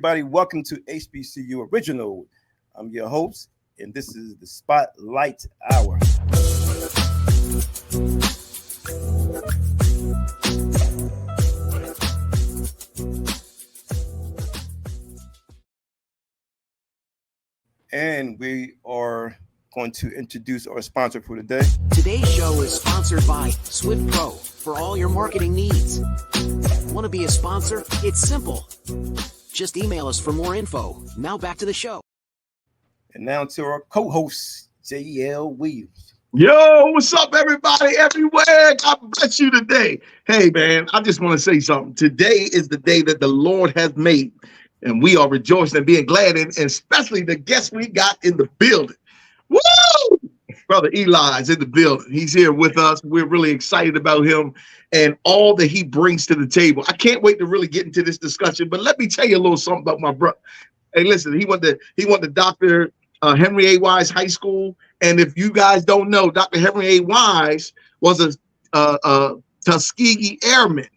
everybody. Welcome to HBCU Original. I'm your host, and this is the Spotlight Hour. And we are going to introduce our sponsor for the day. Today's show is sponsored by Swift Pro for all your marketing needs. Want to be a sponsor? It's simple. Just email us for more info. Now back to the show. And now to our co-host, J.L. Williams. Yo, what's up, everybody, everywhere? God bless you today. Hey, man, I just want to say something. Today is the day that the Lord has made, and we are rejoicing and being glad, and especially the guests we got in the building. Woo! Brother Eli is in the building. He's here with us. We're really excited about him and all that he brings to the table. I can't wait to really get into this discussion, but let me tell you a little something about my brother. Hey, listen, he went to Dr. Henry A. Wise High School, and if you guys don't know, Dr. Henry A. Wise was a Tuskegee Airman.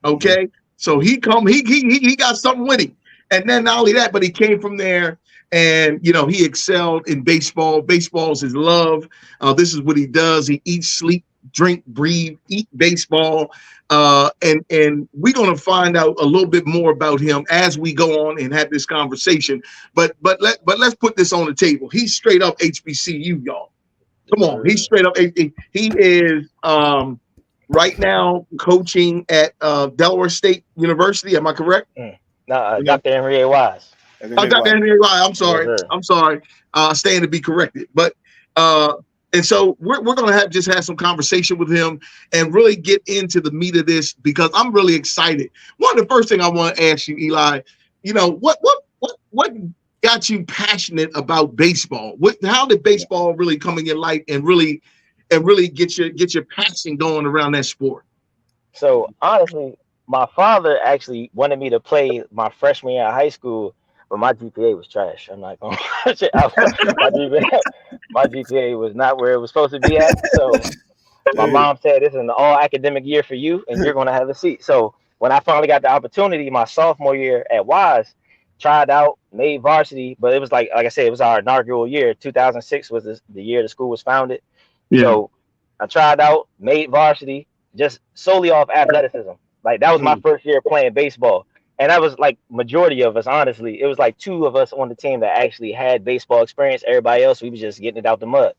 Okay, so he got something with him, and then not only that, but he came from there. And, you know, he excelled in baseball. Baseball is his love. This is what he does. He eats, sleep, drink, breathe, eat baseball. And we're going to find out a little bit more about him as we go on and have this conversation. But let's put this on the table. He's straight up HBCU, y'all. Come on. He's straight up. He is right now coaching at Delaware State University. Am I correct? No, Dr. Henry A. Wise. Dr. Henry Wise. I'm sorry. Yes, I'm sorry. Staying to be corrected. But and so we're going to have some conversation with him and really get into the meat of this because I'm really excited. One of the first things I want to ask you, Eli, you know, what got you passionate about baseball? How did baseball really come in your life and really get your passion going around that sport? So honestly, my father actually wanted me to play my freshman year of high school. But my GPA was trash. I'm not going to my GPA was not where it was supposed to be at. So my mom said, this is an all academic year for you, and you're going to have a seat. So when I finally got the opportunity, my sophomore year at Wise, tried out, made varsity. But it was like I said, it was our inaugural year. 2006 was the year the school was founded. Yeah. So I tried out, made varsity, just solely off athleticism. Like that was my first year playing baseball. And that was like majority of us, honestly. It was like two of us on the team that actually had baseball experience. Everybody else, we was just getting it out the mud.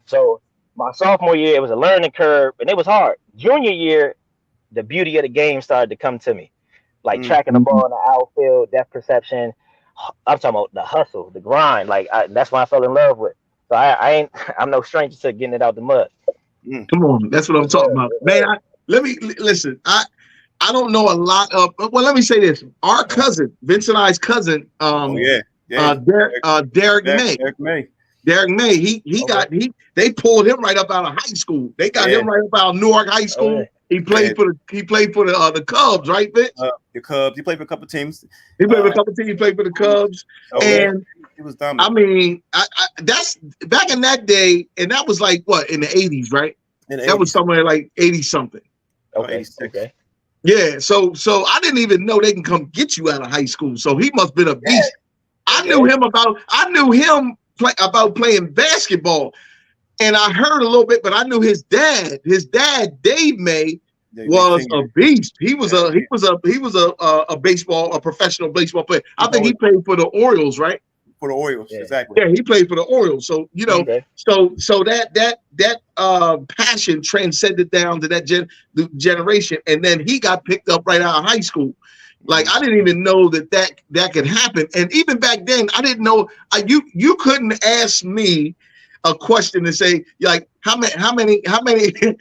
So my sophomore year, it was a learning curve, and it was hard. Junior year, the beauty of the game started to come to me. Like tracking the ball in the outfield, depth perception. I'm talking about the hustle, the grind. Like that's what I fell in love with. So I'm no stranger to getting it out the mud. Come on, that's what I'm talking about. Man, let me listen. I don't know a lot of. Well, let me say this: our cousin, Vince and I's cousin, Derek May. Derek May. They pulled him right up out of high school. They got him right up out of Newark High School. He played for the Cubs, right, Vince? The Cubs. He played for a couple teams. He played for a couple teams. He played for the Cubs, and he was dominant. I mean, that's back in that day, and that was like what in the 80s, right? That was somewhere like 80 something. Okay. Yeah, so I didn't even know they can come get you out of high school. So he must have been a beast. I knew him about playing basketball, and I heard a little bit, but I knew his dad. His dad, Dave May, was a beast. He was a professional baseball player. I think he played for the Orioles, right? For the Orioles, exactly. Yeah, he played for the Orioles. So you know, so that passion transcended down to that generation, and then he got picked up right out of high school. Like I didn't even know that could happen, and even back then, I didn't know. You couldn't ask me a question and say like how many African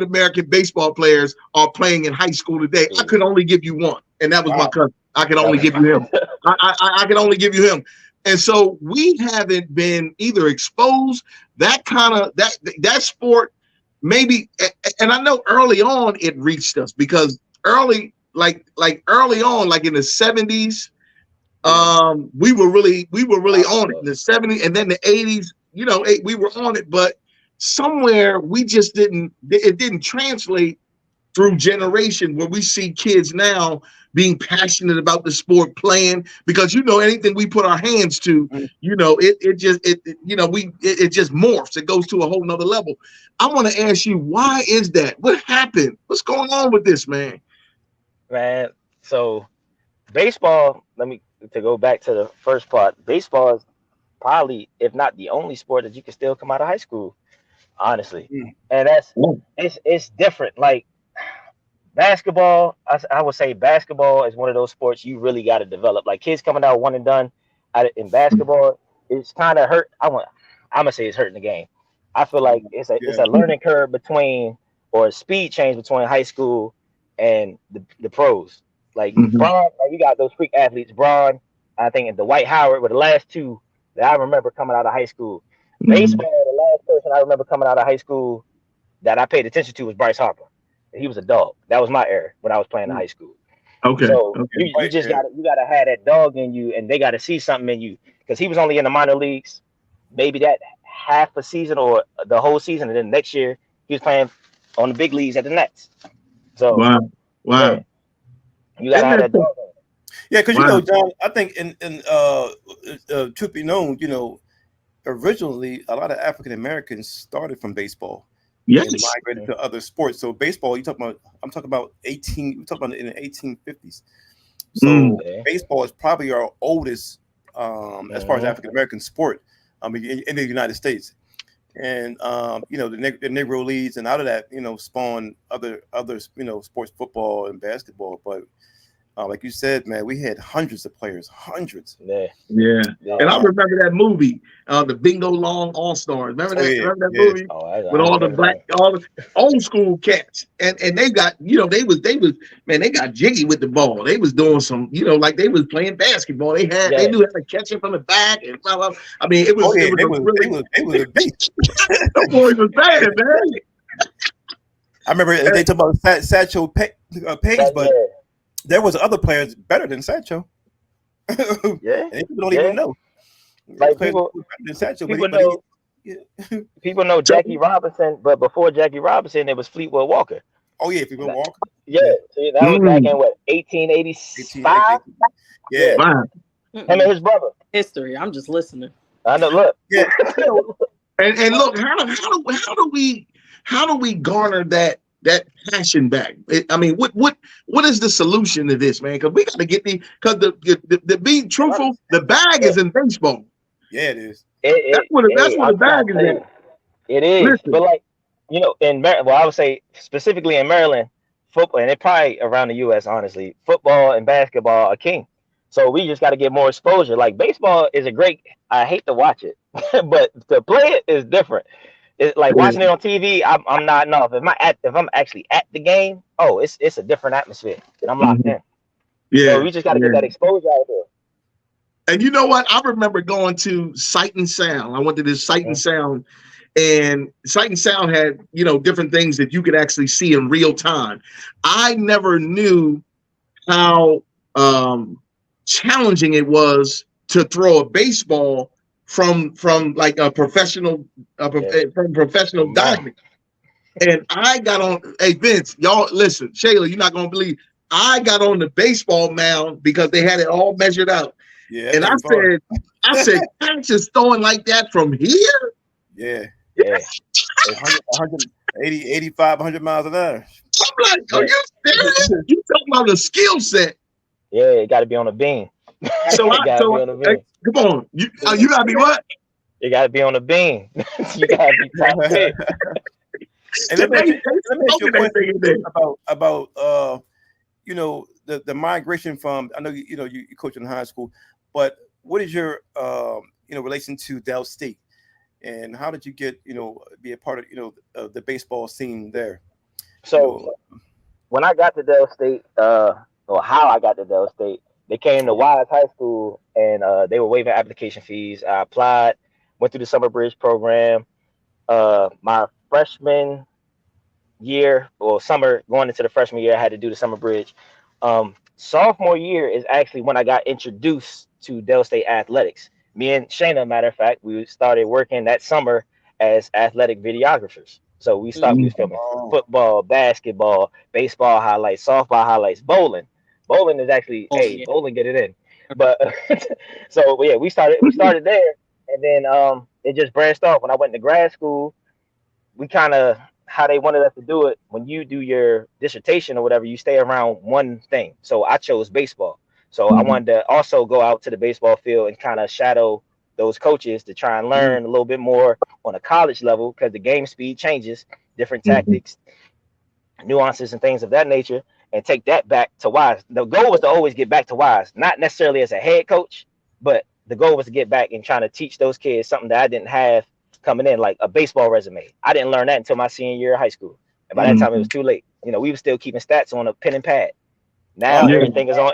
American baseball players are playing in high school today. I could only give you one, and that was my cousin. I can only give you him. I can only give you him. And so we haven't been either exposed that sport maybe. And I know early on it reached us because early on, like in the 70s, we were really on it in the 70s, and then the 80s, you know, we were on it, but somewhere we just didn't translate through generation where we see kids now being passionate about the sport, playing, because anything we put our hands to, it just morphs. It goes to a whole nother level. I want to ask you, why is that? What happened? What's going on with this, man? Man, so baseball, to go back to the first part, baseball is probably, if not the only sport that you can still come out of high school, honestly. And it's different. Like basketball, I would say basketball is one of those sports you really got to develop. Like kids coming out one and done in basketball, it's kind of hurt. I'm gonna say it's hurting the game. I feel like it's a learning curve or a speed change between high school and the pros. Like Braun, you got those freak athletes. Braun, I think, and Dwight Howard were the last two that I remember coming out of high school. Baseball, the last person I remember coming out of high school that I paid attention to was Bryce Harper. He was a dog. That was my era when I was playing in high school. Okay. So you just gotta have that dog in you, and they gotta see something in you, because he was only in the minor leagues, maybe that half a season or the whole season, and then next year he was playing on the big leagues at the Nets. So wow. Yeah, you gotta have that dog in. Yeah, because John, I think in to be known, originally a lot of African Americans started from baseball. Yes. And migrated to other sports. So baseball, I'm talking about in the 1850s. So baseball is probably our oldest as far as African American sport in the United States. And the Negro Leagues, and out of that, spawned other sports, football and basketball. But like you said, man, we had hundreds of players, hundreds. Yeah. And I remember that movie, the Bingo Long All Stars. Remember that? Remember that movie with all the old school cats, and they got, they got jiggy with the ball. They was doing some, like they was playing basketball. They knew how to catch it from the back and blah blah. I mean, it was a beast. The boys was bad, man. I remember they talk about Satchel Paige, but there was other players better than Satchel. And people don't even know. Like people know Jackie Robinson, but before Jackie Robinson, it was Fleetwood Walker. Oh yeah, Fleetwood Walker. Yeah, so that was back in 1885. Yeah. Wow. Him and his brother. History. I'm just listening. I know. Look. Yeah. And look, how do we garner that passion back? I mean, what is the solution to this, man? Because we got to get the being truthful, the bag is in baseball. Yeah, it is. That's what the bag is in. It is. Listen. But like, in Maryland, I would say specifically in Maryland, football, and it probably around the U.S. honestly, football and basketball are king. So we just got to get more exposure. Like baseball is I hate to watch it, but to play it is different. It's like watching it on TV. I'm not enough. If I'm actually at the game, it's a different atmosphere, and I'm locked in. Yeah. So we just got to get that exposure out there. And you know what? I remember going to Sight and Sound. I went to this Sight and Sound, and Sight and Sound had different things that you could actually see in real time. I never knew how challenging it was to throw a baseball from like a professional diamond. And I got on, hey Vince, y'all listen, Shayla, you're not gonna believe, I got on the baseball mound because they had it all measured out. Yeah. And I said, I'm just throwing like that from here. Yeah. 180, 85, 100 miles an hour. I'm like, are you serious? You talking about a skill set? Yeah, it got to be on a beam. Come on, you gotta be what? You gotta be on the beam. You gotta be top fit. And let me ask you a question about the migration from. I know you coach in high school, but what is your relation to Del State, and how did you get be a part of the baseball scene there? So when I got to Del State, or how I got to Del State. They came to Wise High School, and they were waiving application fees. I applied, went through the summer bridge program. My freshman year, or summer going into the freshman year, I had to do the summer bridge. Sophomore year is actually when I got introduced to Del State athletics. Me and Shayna, matter of fact, we started working that summer as athletic videographers. So we was filming football, basketball, baseball highlights, softball highlights, bowling. Bowling is actually, bowling get it in. But so yeah, we started there, and then it just branched off. When I went to grad school, we kind of how they wanted us to do it. When you do your dissertation or whatever, you stay around one thing. So I chose baseball. So I wanted to also go out to the baseball field and kind of shadow those coaches to try and learn a little bit more on a college level, because the game speed changes, different tactics, nuances, and things of that nature, and take that back to Wise. The goal was to always get back to Wise, not necessarily as a head coach, but the goal was to get back and trying to teach those kids something that I didn't have coming in, like a baseball resume. I didn't learn that until my senior year of high school. And by that time, it was too late. You know, we were still keeping stats on a pen and pad. Now everything is on,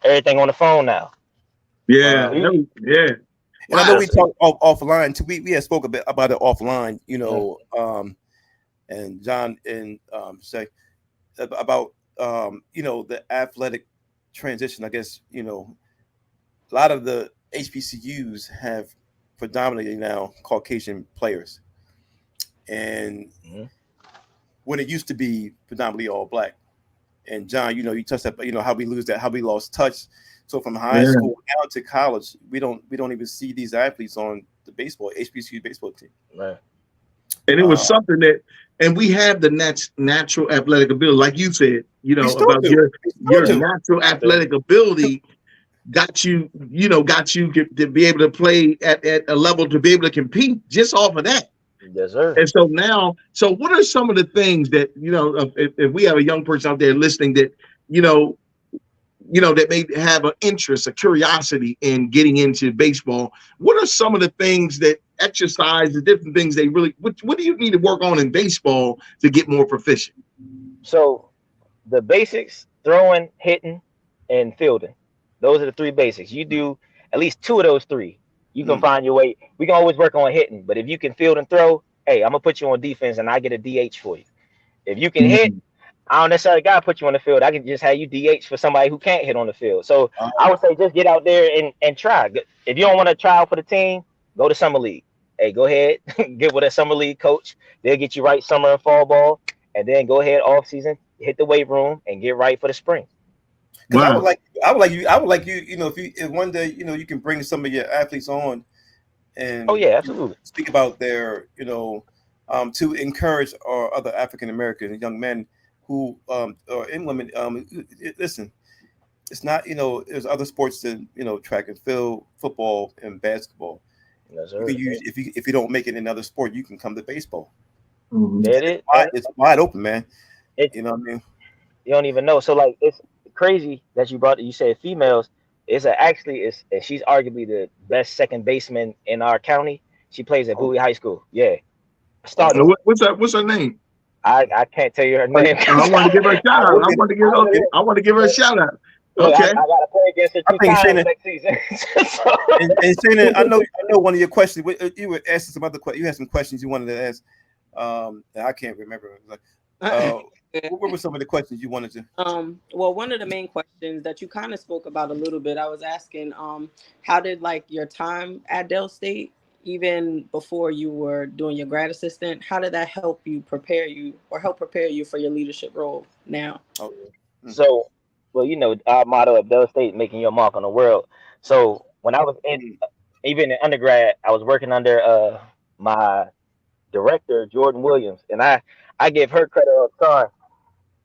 everything on the phone now. Yeah. Well, I know we talked offline too. We had spoke a bit about it offline, you know, and John and say about you know, the athletic transition. I guess, you know, a lot of the HBCUs have predominantly now Caucasian players, and when it used to be predominantly all black. And John, you know, you touched that, you know, how we lost touch. So from high school down to college, we don't even see these athletes on the HBCU baseball team. Right. And it was something that, and we have the natural athletic ability, like you said, you know, about your natural athletic ability got you to be able to play at a level to be able to compete just off of that. Yes, sir. And so now, what are some of the things that, you know, if we have a young person out there listening that, you know, that may have an interest, a curiosity in getting into baseball, what are some of the things that exercise, the different things they really, what do you need to work on in baseball to get more proficient? So the basics: throwing, hitting, and fielding. Those are the three basics. You do at least two of those three, you can find your way. We can always work on hitting, but if you can field and throw, hey, I'm gonna put you on defense and I get a DH for you. If you can hit, I don't necessarily gotta put you on the field. I can just have you DH for somebody who can't hit on the field. So I would say just get out there and try. If you don't want to try out for the team, go to summer league. Hey, go ahead, get with a summer league coach. They'll get you right summer and fall ball, and then go ahead off season, hit the weight room, and get right for the spring. Wow. I would like you, you know, if one day, you know, you can bring some of your athletes on and absolutely speak about their, you know, to encourage our other African American young men who or in women. Listen, it's not, you know, there's other sports than, you know, track and field, football, and basketball. Yes, sir. You can use, if you don't make it in another sport, you can come to baseball. It's wide open, man. You know what I mean? You don't even know. So like, it's crazy that you said females. And she's arguably the best second baseman in our county. She plays at Bowie High School. Yeah. What's her name? I can't tell you her name. I want to give her a shout out. I want to give her a shout out. Okay. I gotta play against her 2 times next season. And Shana, I know one of your questions. You were asking some other questions. You had some questions you wanted to ask. I can't remember. What were some of the questions you wanted to? Well, one of the main questions that you kind of spoke about a little bit, I was asking, how did like your time at Del State, even before you were doing your grad assistant, how did that help prepare you for your leadership role now? So, well, you know, our motto at Del State, making your mark on the world. So when I was even in undergrad, I was working under my director, Jordan Williams, and I give her credit all the time.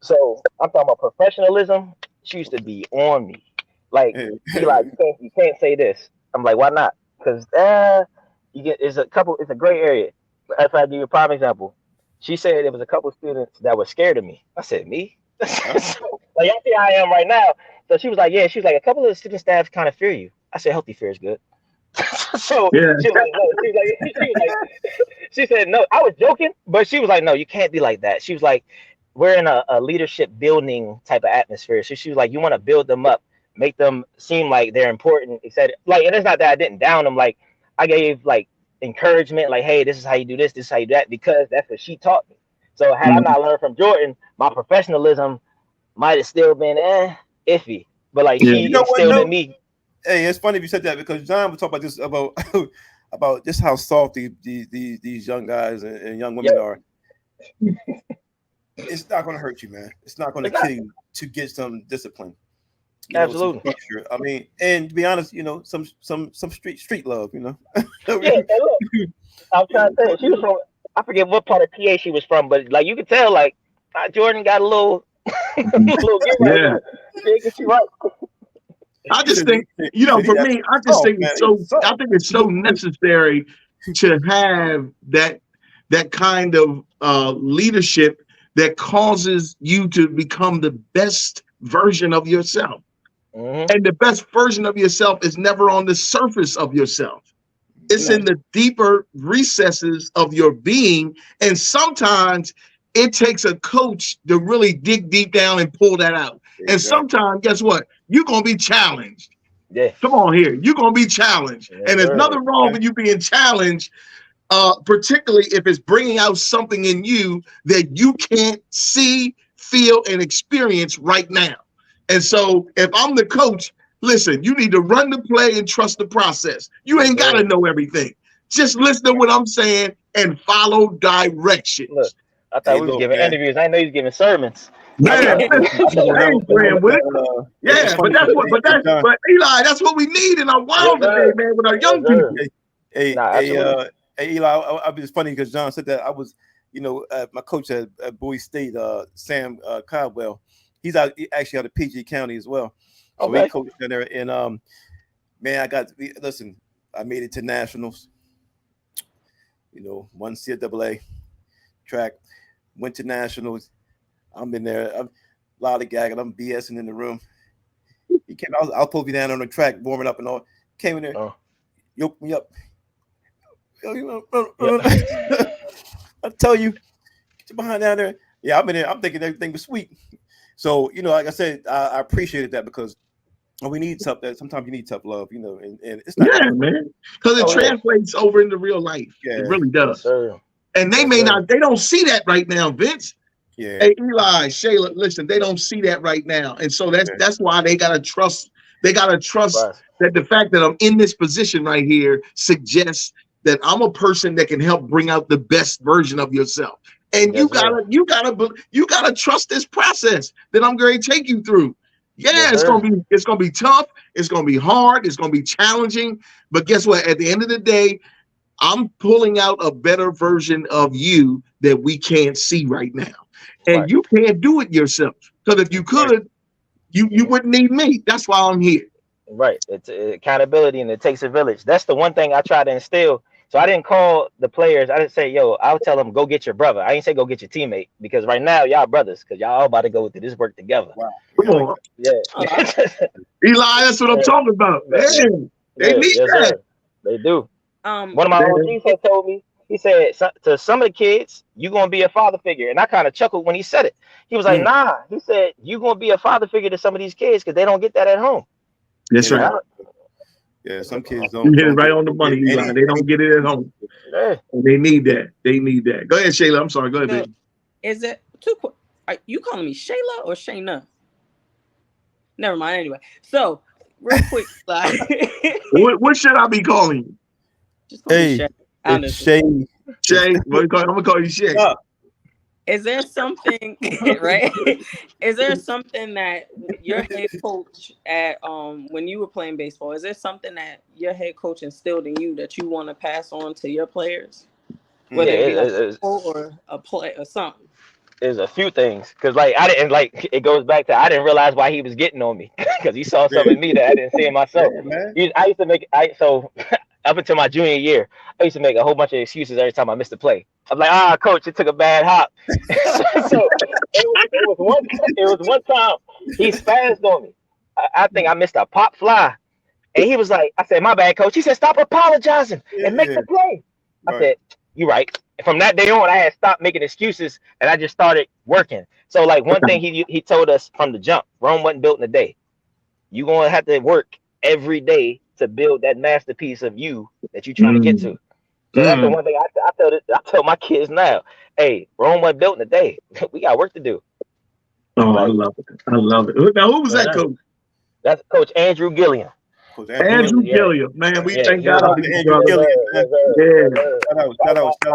So I'm talking about professionalism. She used to be on me. Like, Eli, you can't say this. I'm like, why not? Because it's a gray area. If I give you a prime example, she said there was a couple students that were scared of me. I said, me? Like, y'all see how I am right now. So she was like, yeah. She was like, a couple of the student staff kind of fear you. I said, healthy fear is good. So she was like, no. She said, no. I was joking, but she was like, no, you can't be like that. She was like, we're in a leadership building type of atmosphere. So she was like, you want to build them up, make them seem like they're important, etc. Like, and it's not that I didn't down them. Like, I gave like encouragement, like, hey, this is how you do this is how you do that, because that's what she taught me. So had I not learned from Jordan, my professionalism might have still been iffy. But like, she instilled in me. Hey, it's funny if you said that, because John would talk about this about just how soft these young guys and young women are. it's not going to hurt you, man. It's not going to kill you to get some discipline. Absolutely. Some structure. I mean, and to be honest, some street love. Yeah, look, I'm trying to say she was from. I forget what part of PA she was from, but like you could tell, like Jordan got a little, little yeah. Right. I just think, for me, I just think it's so. I think it's so necessary to have that kind of leadership that causes you to become the best version of yourself. Mm-hmm. And the best version of yourself is never on the surface of yourself. It's in the deeper recesses of your being. And sometimes it takes a coach to really dig deep down and pull that out. Exactly. And sometimes, guess what? You're going to be challenged. Yeah. Come on here. You're going to be challenged. Yeah, and there's nothing wrong with you being challenged, particularly if it's bringing out something in you that you can't see, feel, and experience right now. And so if I'm the coach, listen, you need to run the play and trust the process. You ain't got to know everything. Just listen to what I'm saying and follow directions. Look, I thought we was giving interviews. I know he's giving sermons. Man, but Eli, that's what we need in our world today, man, with our young people. Hey, Eli, I'll be just funny because John said that. I was, my coach at Bowie State, Sam Caldwell. He's actually out of PG County as well. So he coached down there, and man, I made it to nationals. Won CAA track, went to nationals. I'm in there. I'm lollygagging. I'm BSing in the room. He came. I was supposed to be down on the track warming up and all. Came in there, yoked me up. I tell you, get your behind down there. Yeah, I'm in there. I'm thinking everything was sweet. So like I said, I appreciated that because we need tough. Sometimes you need tough love, and it's not. Man, because it translates over into real life. Yeah, it really does. Yes, and they they don't see that right now, Vince. Yeah. Hey, Eli, Shayla, listen, they don't see that right now. And so that's why they gotta trust. They gotta trust that the fact that I'm in this position right here suggests that I'm a person that can help bring out the best version of yourself. And you gotta trust this process that I'm going to take you through. Yeah, it's gonna be tough. It's gonna be hard. It's gonna be challenging. But guess what? At the end of the day, I'm pulling out a better version of you that we can't see right now. And you can't do it yourself. Because if you could, you wouldn't need me. That's why I'm here. Right. It's accountability, and it takes a village. That's the one thing I try to instill. So I didn't call the players. I didn't say, I'll tell them, go get your brother. I didn't say go get your teammate, because right now y'all brothers, because y'all all about to go through this work together. Wow. Come on. Yeah. Eli, that's what I'm talking about. Man, they need that. Sir. They do. One of my OGs had told me, he said, to some of the kids, you're going to be a father figure. And I kind of chuckled when he said it. He was like, nah. He said, you're going to be a father figure to some of these kids because they don't get that at home. That's right. Yeah, some kids don't. You hit it right on the money, Eli. They don't get it at home. Yeah. They need that. They need that. Go ahead, Shayla. I'm sorry. Go ahead, baby. Is it are you calling me Shayla or Shayna? Never mind. Anyway, so real quick, what should I be calling you? Just call me Shay. It's Shay. Shay. I'm gonna call you Shay. Is there something, right? Is there something that your head coach at when you were playing baseball, is there something that your head coach instilled in you that you want to pass on to your players? Whether it be like or a play or something. There's a few things, because it goes back to I didn't realize why he was getting on me, because he saw something in me that I didn't see in myself. I used to make up until my junior year, I used to make a whole bunch of excuses every time I missed a play. I'm like, coach, it took a bad hop. So it was one time he spazzed on me. I think I missed a pop fly. And he was like, I said, my bad, coach. He said, stop apologizing and make the play. I said, you're right. And from that day on, I had stopped making excuses and I just started working. So like one thing he told us from the jump, Rome wasn't built in a day. You're going to have to work every day to build that masterpiece of you that you're trying to get to. So that's the one thing I tell my kids now. Hey, Rome wasn't built in a day. We got work to do. Oh, I love it. I love it. Now, who was that coach? That's Coach Andrew Gilliam. Coach Andrew Yeah. Gilliam, man, we thank Shout God out for to you, Andrew brother. Gilliam, man. Yeah, Shout out to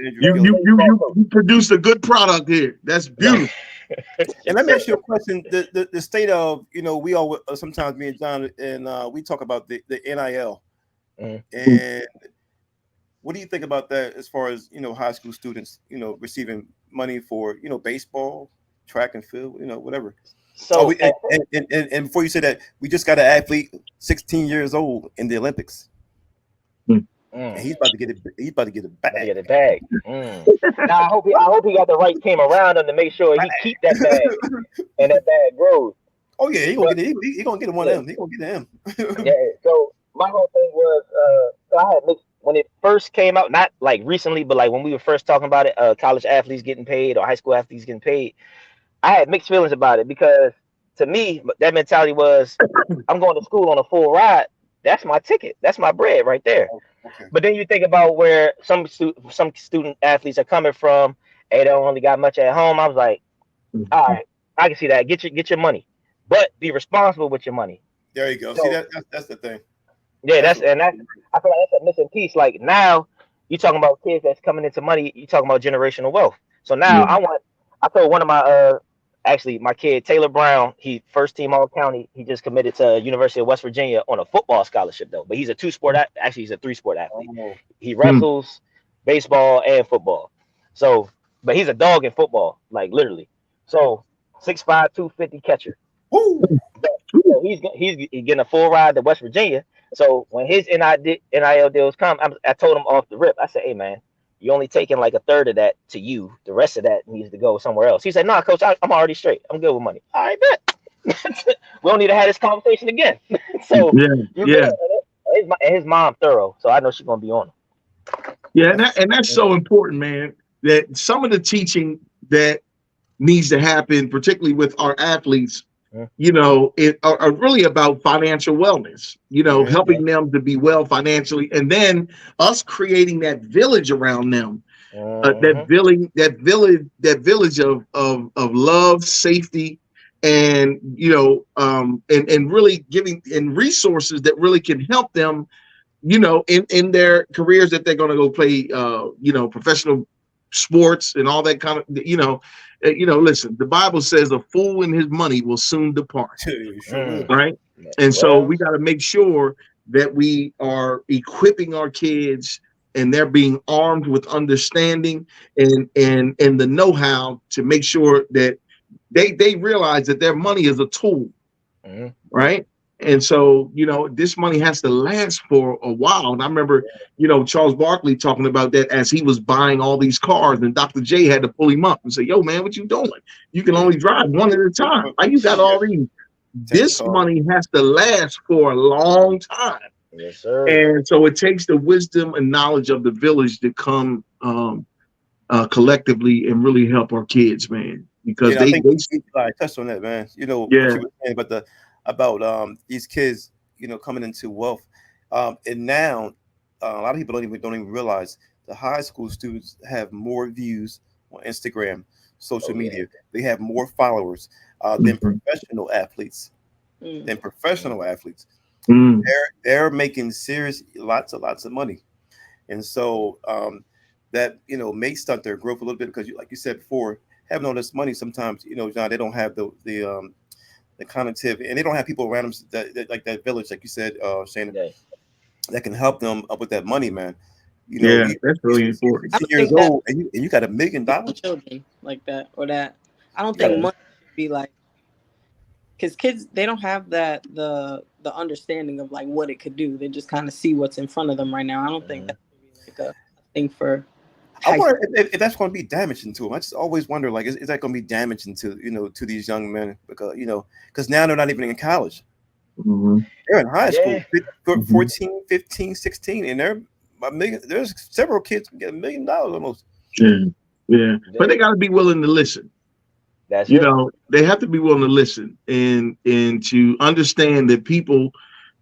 Andrew you Gilliam. you produced a good product here. That's beautiful. And let me ask you a question. The state of, we all sometimes, me and John, and we talk about the NIL. And what do you think about that as far as, high school students, receiving money for, baseball, track and field, whatever. So And before you say that, we just got an athlete 16 years old in the Olympics. And he's about to get it. He's about to get it back. Get it back. Now I hope he got the right team around him to make sure he keep that bag and that bag grows. Oh yeah, he gonna get it. He gonna get it one of them. He gonna get him. Yeah. So my whole thing was, so I had mixed when it first came out, not like recently, but like when we were first talking about it, college athletes getting paid or high school athletes getting paid. I had mixed feelings about it because to me that mentality was, I'm going to school on a full ride. That's my ticket. That's my bread right there. Okay. But then you think about where some student athletes are coming from. Hey, they don't really got much at home. I was like, all right, I can see that. Get your money, but be responsible with your money. There you go. So, see, that's the thing. Yeah, I feel like that's a missing piece. Like now, you talking about kids that's coming into money. You talking about generational wealth. So now I told one of my actually my kid Taylor Brown, he first team all county. He just committed to University of West Virginia on a football scholarship though. But he's a he's a 3-sport athlete. He wrestles, baseball, and football. So, but he's a dog in football, like literally. So 6'5", 250 catcher. So he's getting a full ride to West Virginia. So when his NIL deals come, I told him off the rip. I said, hey man, you only taking like a third of that to you. The rest of that needs to go somewhere else. He said, nah, coach, I'm already straight. I'm good with money. All right, bet. We don't need to have this conversation again. So his mom thorough. So I know she's gonna be on him. Yeah, and that's so important, man. That some of the teaching that needs to happen, particularly with our athletes, are really about financial wellness, helping them to be well financially, and then us creating that village around them, that village of love, safety, and and really giving and resources that really can help them, in their careers that they're going to go play, professional sports and all that kind of, listen, the Bible says a fool and his money will soon depart. Right. And so we got to make sure that we are equipping our kids and they're being armed with understanding and the know-how to make sure that they realize that their money is a tool. Right. And so, this money has to last for a while. And I remember, Charles Barkley talking about that as he was buying all these cars, and Dr. J had to pull him up and say, yo, man, what you doing? You can only drive one at a time. Like, you got all these. This money has to last for a long time. Yes, sir. And so it takes the wisdom and knowledge of the village to come collectively and really help our kids, man. Because I think I touched on that, man. What you were saying about these kids, coming into wealth, and now a lot of people don't even realize the high school students have more views on Instagram, social media. They have more followers than professional athletes. They're making lots of money, and so that may stunt their growth a little bit because, like you said before, having all this money sometimes, John, they don't have the cognitive, and they don't have people around them that like that village, like you said, Shannon, that can help them up with that money, man. That's really important. 16 years old, and you got $1 million. Children like that, or that. I don't think money should be like, because kids, they don't have the understanding of like what it could do. They just kind of see what's in front of them right now. I don't think that should be like a thing for. I wonder if that's going to be damaging to them. I just always wonder, like, is that going to be damaging to to these young men because now they're not even in college. They're in high school, 14, 15, 16, and they're $1 million. There's several kids who get $1 million almost. Yeah. But they got to be willing to listen. That's they have to be willing to listen and to understand that people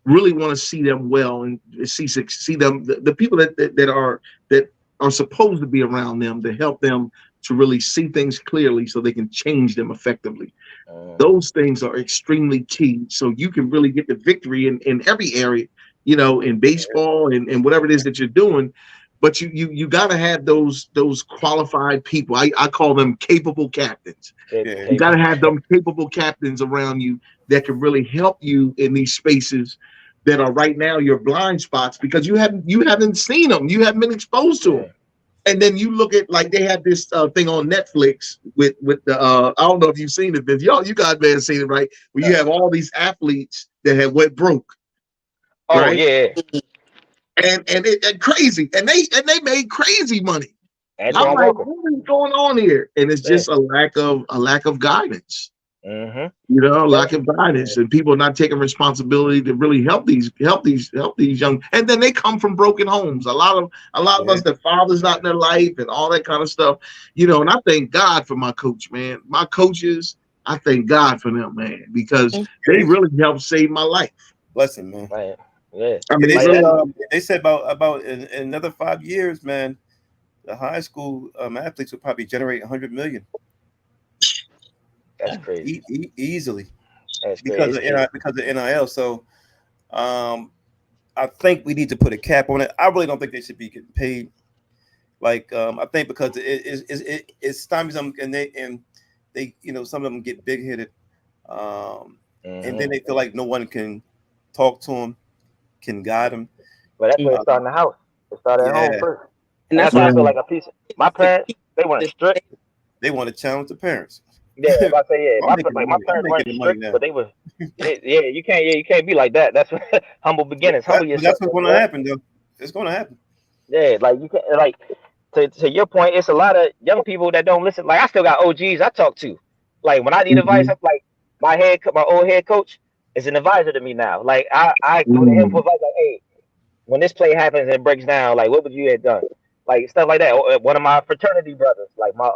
really want to see them well and see them. The people that are supposed to be around them to help them to really see things clearly so they can change them effectively. Those things are extremely key. So you can really get the victory in every area, in baseball and whatever it is that you're doing. But you got to have those qualified people. I call them capable captains. Yeah. You got to have them capable captains around you that can really help you in these spaces that are right now your blind spots because you haven't seen them. You haven't been exposed to them. And then you look at like they have this thing on Netflix with the I don't know if you've seen it, but you guys may have seen it, right? Where you have all these athletes that have went broke. Oh right? yeah. And crazy, and they made crazy money. And I'm like, what is going on here? And it's just a lack of guidance. Lack of guidance, and people not taking responsibility to really help these young. And then they come from broken homes. A lot of us, their fathers not in their life, and all that kind of stuff. And I thank God for my coach, man. My coaches, I thank God for them, man, because they really helped save my life. Bless him, man. Right. Yeah. I mean, they said about in another 5 years, man, the high school athletes will probably generate 100 million. That's crazy. Easily. That's because of NIL. So I think we need to put a cap on it. I really don't think they should be getting paid. Like I think because it stymies them and they some of them get big headed. And then they feel like no one can talk to them, can guide them. But that's where it started in the house. It started at home first. And that's why why I feel like a piece of my parents, they want to strict. They want to challenge the parents. Yeah, if I say my parents weren't strict, but they were. You can't be like that. That's humble beginnings. Humble yourself. That's what's going to happen, though. It's going to happen. Yeah, like you can't like to your point. It's a lot of young people that don't listen. Like I still got OGs I talk to. Like when I need advice, I'm like my old head coach is an advisor to me now. Like I go to him for advice. Like, hey, when this play happens and it breaks down, like what would you have done? Like stuff like that. One of my fraternity brothers, like my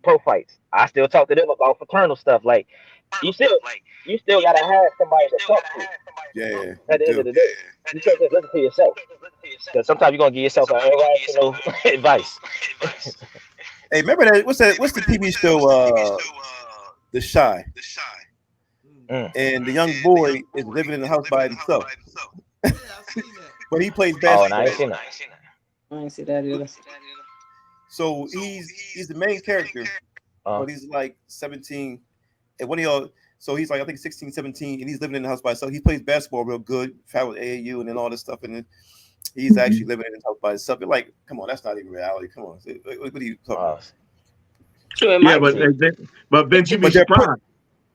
pro fights, I still talk to them about fraternal stuff. Like you still gotta have somebody to talk to. Yeah. At the end of the day, you can't just listen to yourself. Because sometimes you're gonna give yourself an irrational advice. Hey, remember that? What's the TV show? The Shy. And the young boy is living in the house by himself. But he plays basketball. Oh, no, I ain't seen that. I ain't see that either. So he's the main character, but he's like 17. And when so he's like, I think 16, 17, and he's living in the house by himself. He plays basketball real good, travel with AAU and then all this stuff. And then he's actually living in his house by himself. You're like, come on, that's not even reality. Come on. What are you talking about? But Ben, you be surprised.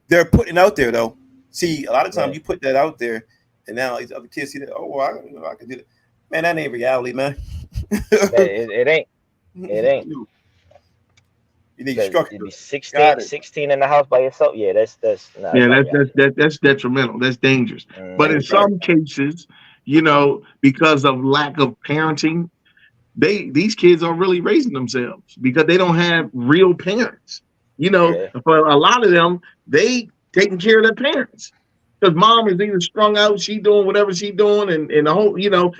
They're putting out there, though. See, a lot of times you put that out there, and now these other kids see that, oh, well, I can do that. Man, that ain't reality, man. It ain't. It ain't. You need structure. 16 in the house by yourself. Yeah, that's detrimental. That's dangerous. But in some cases, because of lack of parenting, these kids are really raising themselves because they don't have real parents. For a lot of them, they taking care of their parents. Because mom is either strung out, she doing whatever she doing, and the whole,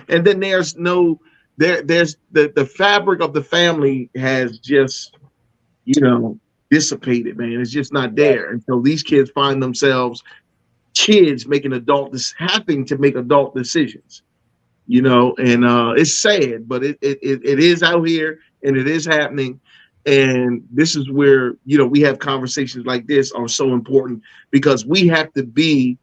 and then there's the fabric of the family has just, dissipated, man. It's just not there. And so these kids find themselves making having to make adult decisions, and it's sad, but it is out here and it is happening. And this is where, we have conversations like this are so important because we have to be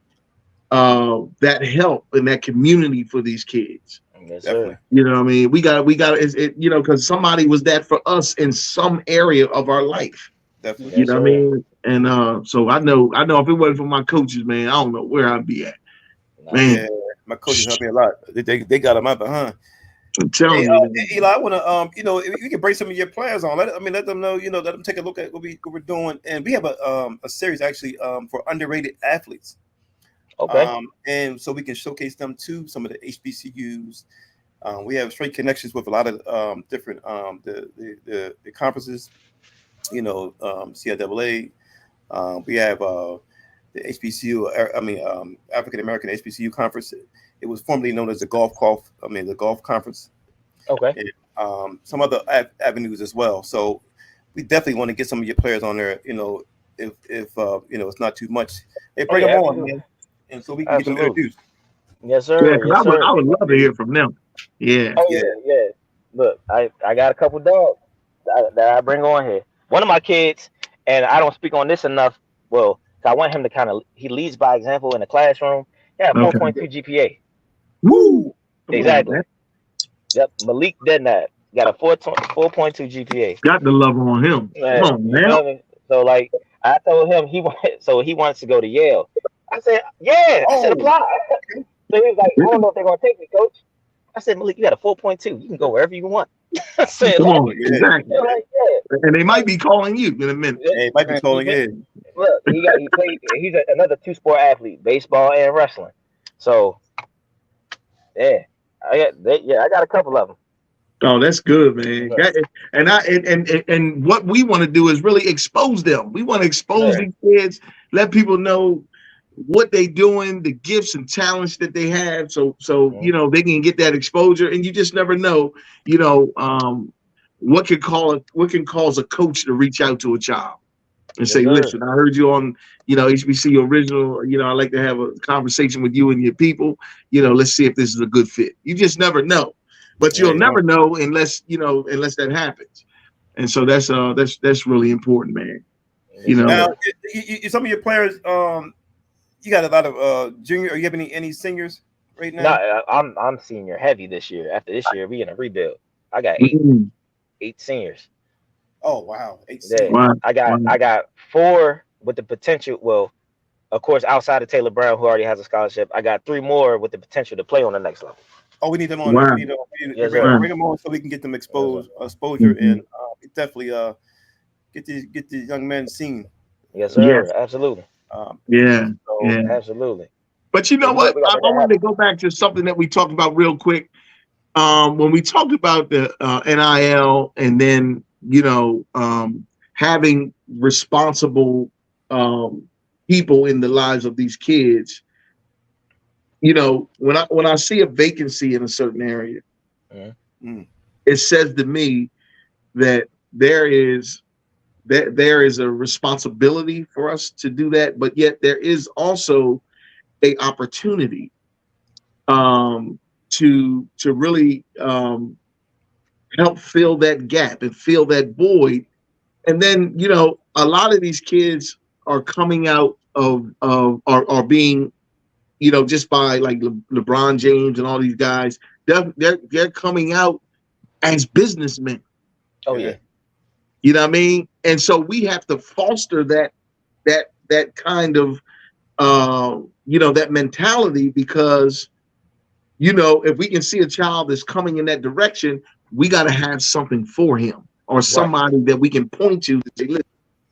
that help in that community for these kids. Yes, sir. Definitely. What I mean? We got because somebody was that for us in some area of our life. Definitely. What I mean? And so I know if it wasn't for my coaches, man, I don't know where I'd be at. Man. Yeah, my coaches helped me a lot. They got them out behind. I'm telling you, Eli, I want to, if you can bring some of your players on, let them know, let them take a look at what we're doing. And we have a series actually for underrated athletes. Okay. And so we can showcase them to some of the HBCUs. We have straight connections with a lot of different the conferences, CIAA. We have the HBCU, African American HBCU conference. It was formerly known as the Golf Conference. Okay. And some other avenues as well. So we definitely want to get some of your players on there. If it's not too much, they bring them on, man, and so we can get them introduced. Yes, Yeah, sir. Yes, sir. I would love to hear from them. Yeah. Oh yeah. Look, I got a couple dogs that I bring on here. One of my kids, and I don't speak on this enough. Well, I want him to he leads by example in the classroom. He had 4.2 GPA. Woo! Exactly. Yep. Malik Dednab got a 4.2 GPA. Got the love on him. Man, Come on, man. So like I told him he wants to go to Yale. I said, yeah. I said apply. So he was like, I don't know if they're gonna take me, coach. I said, Malik, you got a 4.2. You can go wherever you want. I said, come on, exactly. Like, yeah. And they might be calling you in a minute. They might be calling in. Look, he played. He's another 2-sport athlete, baseball and wrestling. So, I got a couple of them. Oh, that's good, man. And what we want to do is really expose them. We want to expose these kids, let people know what they doing, the gifts and talents that they have, so they can get that exposure. And you just never know, what can cause a coach to reach out to a child and say, listen, I heard you on HBCU original. I'd like to have a conversation with you and your people. Let's see if this is a good fit. You just never know, but you'll never know unless that happens. And so that's really important, man. Now, some of your players, you got a lot of junior. Are you have any seniors right now? No, I'm senior heavy this year. After this year, we in a rebuild. I got eight seniors. Oh wow, 8 seniors. Wow. I got 4 with the potential. Well, of course, outside of Taylor Brown, who already has a scholarship, I got 3 more with the potential to play on the next level. Oh, we need them on. Wow. We need bring them on so we can get them exposure, and definitely get the young men seen. Yes, sir. Yes. Absolutely. Absolutely. But you know what? I wanted to go back to something that we talked about real quick. When we talked about the NIL and then having responsible people in the lives of these kids, when I see a vacancy in a certain area, it says to me that there is a responsibility for us to do that, but yet there is also a opportunity to really help fill that gap and fill that void. And then a lot of these kids are coming out are being just by like LeBron James and all these guys, they're coming out as businessmen. Oh yeah. You know what I mean? And so we have to foster that kind of that mentality, because if we can see a child that's coming in that direction, we got to have something for him or somebody that we can point to say, listen,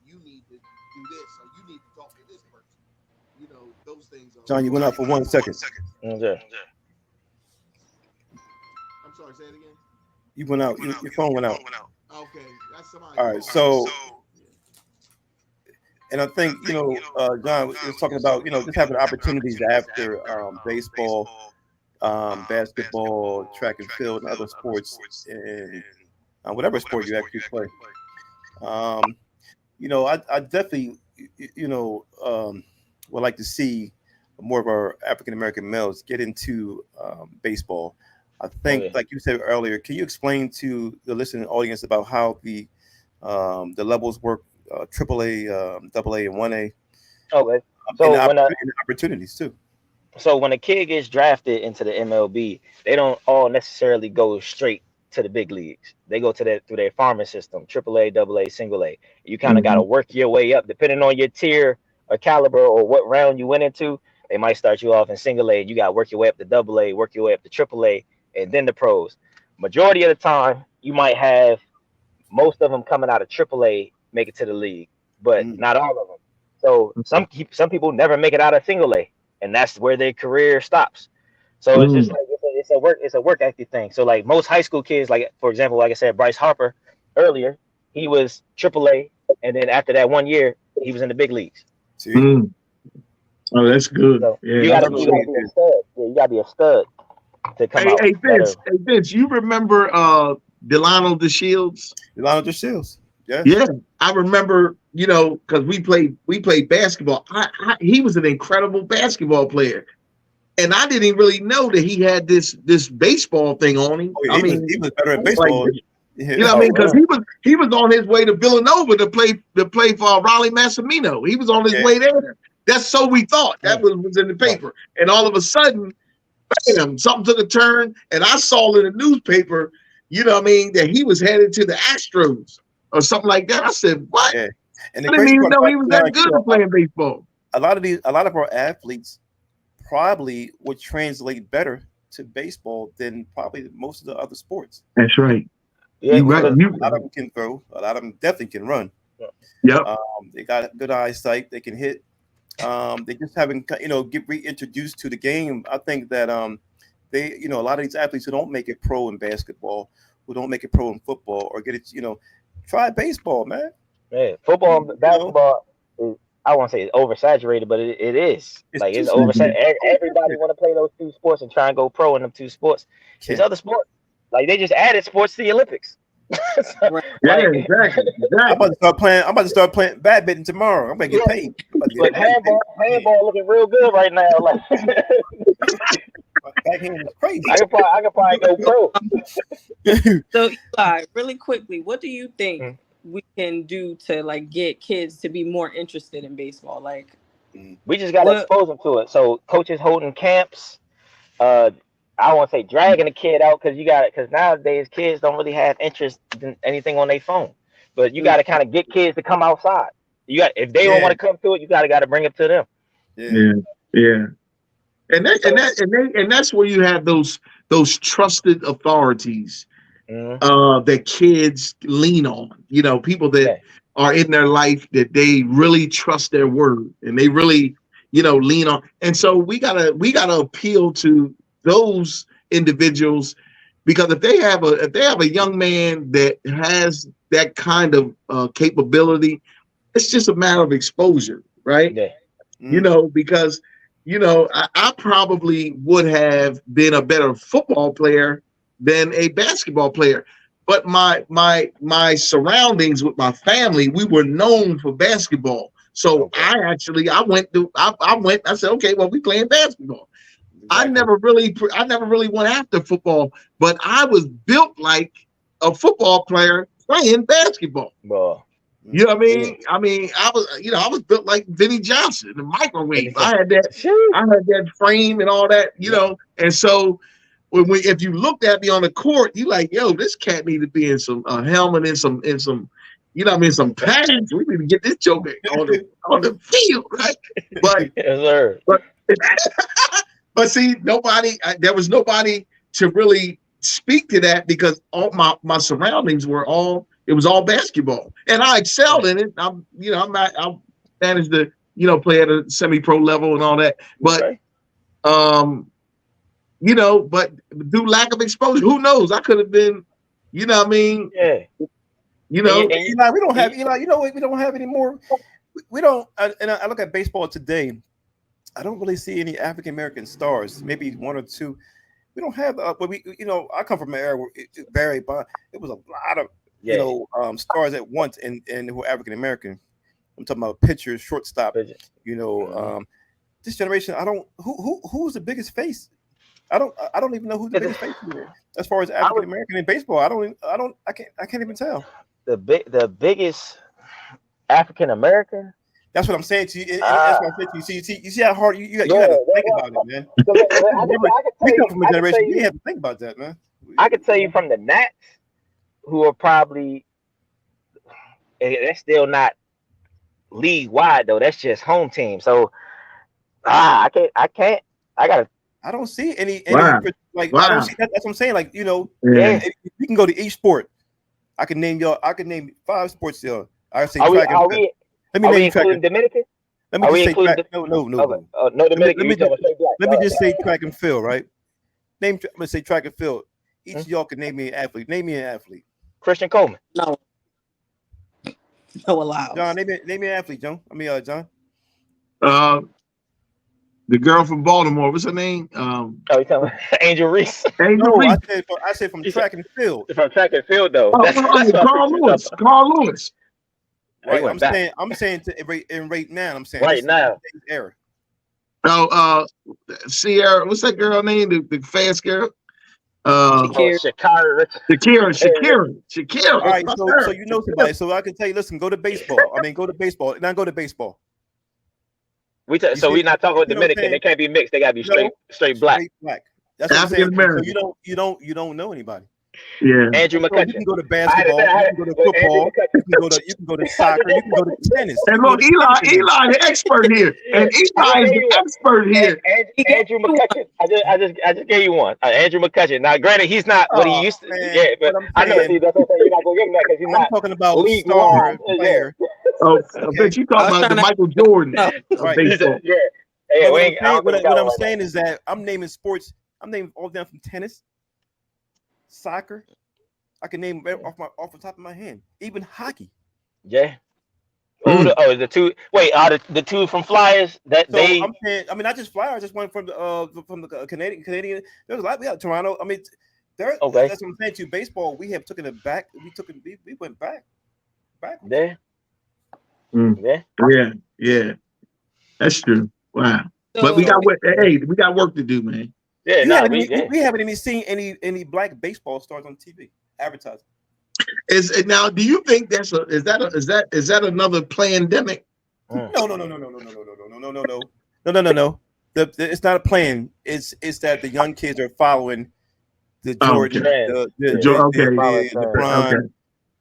you need to do this, or you need to talk to this person. Those things. John, you went out for 1 second. Okay. I'm sorry, say it again. You went out. Your phone went out. Okay, that's somebody. All right, so, and I think John was talking about just having opportunities after baseball, basketball, track and field, and other sports, and whatever sport you actually play. I definitely would like to see more of our African American males get into baseball. I think, like you said earlier, can you explain to the listening audience about how the levels work, AAA, AA, and 1A? Okay. So and the opportunities too. So when a kid gets drafted into the MLB, they don't all necessarily go straight to the big leagues. They go through their farming system, AAA, AA, single A. You kind of got to work your way up, depending on your tier or caliber or what round you went into. They might start you off in single A. You got to work your way up to AA, work your way up to AAA, and then the pros. Majority of the time, you might have most of them coming out of AAA make it to the league, but not all of them. So some people never make it out of single A, and that's where their career stops. So it's just like it's a work ethic thing. So like most high school kids, like for example, like I said, Bryce Harper earlier, he was AAA, and then after that 1 year, he was in the big leagues. Oh, that's good. So you gotta be a stud. Yeah, you gotta be a stud. to come out better. Hey Vince, you remember Delano DeShields? Delano DeShields. Yes. Yeah, I remember, you know, because we played basketball. He was an incredible basketball player. And I didn't really know that he had this baseball thing on him. Oh, yeah, he was better at baseball. Like, you know what I mean? Because he was on his way to Villanova to play for Raleigh Massimino. He was on his way there. That's so we thought. That was in the paper. And all of a sudden, bam, something took a turn. And I saw in the newspaper, you know what I mean, that he was headed to the Astros or something like that. I said, what? Yeah. And I didn't even know he was that good at playing baseball. A lot of our athletes probably would translate better to baseball than probably most of the other sports. That's right. Yeah, A lot of them can throw. A lot of them definitely can run. Yep. They got good eyesight. They can hit. They just haven't, get reintroduced to the game. I think that they, a lot of these athletes who don't make it pro in basketball, who don't make it pro in football, or get it, try baseball, man. Yeah, football and basketball is, I won't say it's oversaturated, but it is. It's oversaturated. Everybody want to play those two sports and try and go pro in them two sports. These other sports, they just added sports to the Olympics. Exactly. I'm about to start playing badminton tomorrow. I'm gonna get paid. But handball looking real good right now. Backhand is crazy. I could probably go pro. So Eli, really quickly, what do you think we can do to get kids to be more interested in baseball? We just got to expose them to it. So coaches holding camps. I won't say dragging a kid out because nowadays kids don't really have interest in anything on their phone. But you got to kind of get kids to come outside. If they don't want to come to it, you got to bring it to them. Yeah. And that's where you have those trusted authorities that kids lean on. People that are in their life that they really trust their word and they really lean on. And so we gotta appeal to those individuals, because if they have a young man that has that kind of capability, it's just a matter of exposure, right? Because I probably would have been a better football player than a basketball player, but my surroundings with my family, we were known for basketball. So I said, okay, well, we playing basketball. Exactly. I never really went after football, but I was built like a football player playing basketball. Well, you know what I mean? I mean, I was built like Vinnie Johnson, the microwave. I had that frame and all that, And so if you looked at me on the court, you like, yo, this cat need to be in some helmet and some some pads. We need to get this joker on the field, right? But yes, sir. But see, there was nobody to really speak to that, because all my surroundings it was all basketball, and I excelled in it. I managed to play at a semi-pro level and all that, but but due lack of exposure, who knows? I could have been, what I mean? Yeah. Eli, we don't have Eli. You know what? We don't have any more. We don't. And I look at baseball today. I don't really see any African American stars. Maybe one or two. We don't have. But I come from an era where it varied, but it was a lot of stars at once, and who were African American. I'm talking about pitchers, shortstop. This generation, I don't. Who's the biggest face? I don't even know who's the biggest face here as far as African American in baseball. I can't even tell. The biggest African American. That's what I'm saying to you. That's what I'm saying to you. You see how hard you got to think about it, man. We come from a generation. You have to think about that, man. I could tell you from the Nats, who are probably, that's still not league wide though. That's just home team. So I gotta. I don't see any wow. I don't see that. That's what I'm saying. If you can go to each sport. I can name 5 sports here. I say track and field. Let me name you track and Dominican. Let me just say track. No. No Dominican. Let me just say track and field, right? I'm gonna say track and field. Each of y'all can name me an athlete. Name me an athlete. Christian Coleman. No allowed. John, name me an athlete, John. John. The girl from Baltimore, what's her name? Oh, you talking about Angel Reese? Angel No, Reese. I said from track and field. From track and field, though. Oh, That's Carl Lewis. Carl Lewis. Right, went back. I'm saying in rate now. I'm saying Right now. Era. Oh, Sierra. What's that girl name? The fast girl. Shakira. Shakira. All right, so you know somebody. So I can tell you, listen, go to baseball. I mean, go to baseball. Now go to baseball. So we're not talking about Dominican. They can't be mixed. They gotta be straight black. Straight black. That's what I'm saying. So you don't know anybody. Yeah. Andrew McCutcheon. You can go to basketball. You can go to football. You can go to soccer. You can go to tennis. And look, Eli, the expert here, and Eli is the expert here. Andrew McCutcheon. I just gave you one. Andrew McCutcheon. Now, granted, he's not what he used to. Man, yeah, but I know you're not gonna give him that because he's not. I'm talking about star player. Oh, I bet you talking about the Michael Jordan of baseball. Yeah. What I'm saying is that I'm naming sports. I'm naming all down from tennis, soccer. I can name off the top of my hand. Even hockey. Yeah. The two. Wait, are the two from Flyers that so they? I'm saying, I mean, not just Flyers. Just one from the Canadian. There's a lot. We got Toronto. I mean, that's what I'm saying to you. Baseball, we have taken it back. We went back. Yeah. Yeah. That's true. Wow. So, but we got work to do, man. Yeah, we haven't even seen any black baseball stars on TV advertising. Now, do you think is that another pandemic? No. It's not a plan. It's that the young kids are following the Jordan, LeBron. Okay.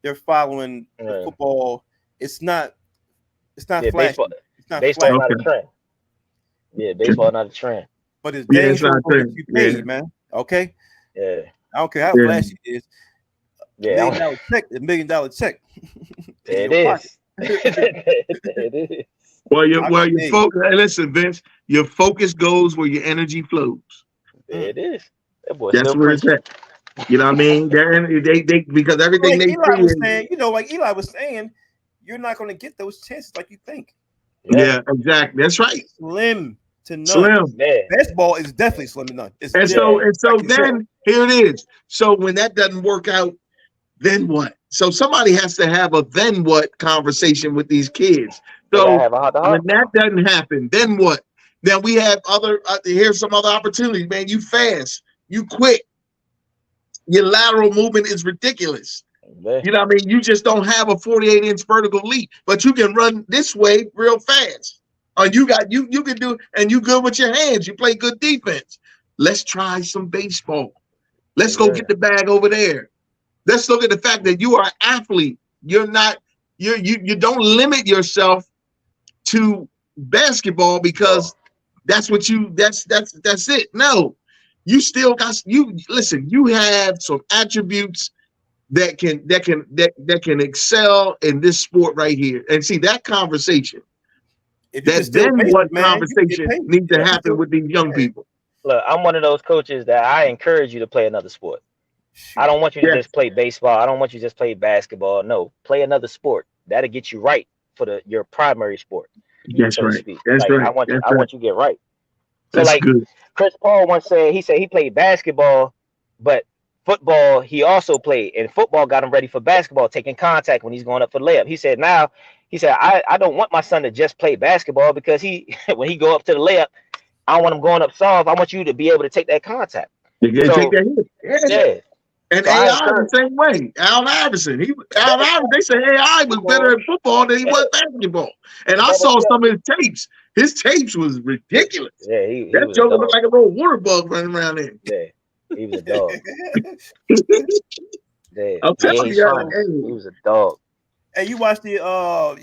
They're following the football. It's not flashy. Baseball, it's not baseball not a trend. Yeah, baseball not a trend. But it's dangerous what you paid, man. Okay. Yeah. I don't care how flashy it is. Yeah. $1 million check. It is. It is. Well, your focus. Listen, Vince. Your focus goes where your energy flows. It is. That's where it's at. You know what I mean? They because everything they Eli was saying, like Eli was saying, you're not going to get those chances like you think. Yeah, exactly. That's right. Slim to none. Slim. Baseball is definitely slim to none. So then here it is. So when that doesn't work out, then what? So somebody has to have a then what conversation with these kids. So when that doesn't happen, then what? Then we have here's some other opportunities, man. You fast, you quick. Your lateral movement is ridiculous. You know what I mean? You just don't have a 48-inch vertical leap, but you can run this way real fast. Or you can do, and you good with your hands. You play good defense. Let's try some baseball. Let's go get the bag over there. Let's look at the fact that you are an athlete. You don't limit yourself to basketball because that's it. No, you still got you have some attributes that can excel in this sport right here. And see that conversation. Conversation needs to happen with these young people. Look, I'm one of those coaches that I encourage you to play another sport. I don't want you to just play baseball. I don't want you to just play basketball. No, play another sport. That'll get you right for your primary sport. That's right. That's right. I want you to get right. So that's good. Chris Paul once said, he played basketball, but football he also played, and football got him ready for basketball, taking contact when he's going up for the layup. He said, I don't want my son to just play basketball because when he go up to the layup, I don't want him going up soft. I want you to be able to take that contact. Take that hit. Yeah. And so AI the same way. Allen Iverson. They say AI was better at football than he was basketball. And I saw some of his tapes. His tapes was ridiculous. Yeah, that joker looked like a little water bug running around there. Yeah, he was a dog. I'm telling you, he was a dog. Hey, you watched you've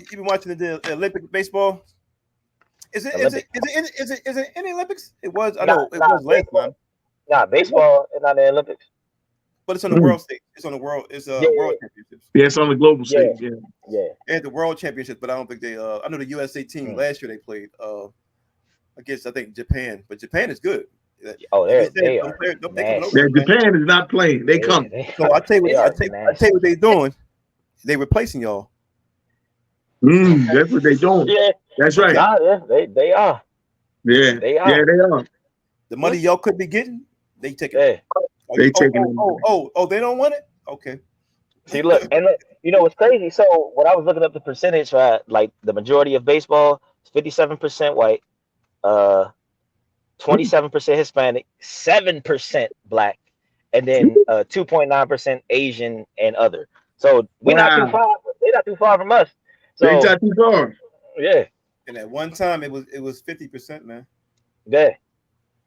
been watching the Olympic baseball? Is it in the Olympics? It was. I know it was last time. Nah, baseball is not in the Olympics. But it's on the world stage. It's on the world. It's world championships. Yeah, it's on the global stage. Yeah. And the world championships, but I don't think they. I know the USA team last year they played against I think Japan, but Japan is good. Oh, they are. Japan is not playing. They come. So I tell you what they're doing. They replacing y'all. That's what they're doing. Yeah, that's right. Yeah, they are. Yeah, They are. yeah, they are. The money y'all could be getting, they take it. Yeah. They taking it. They don't want it? Okay. See, look, you know what's crazy? So when I was looking up the percentage, right, like the majority of baseball is 57% white, 27% Hispanic, 7% black, and then 2.9% Asian and other. So we're not too far. They're not too far from us. So they not too far. Yeah. And at one time it was 50%, man. Yeah.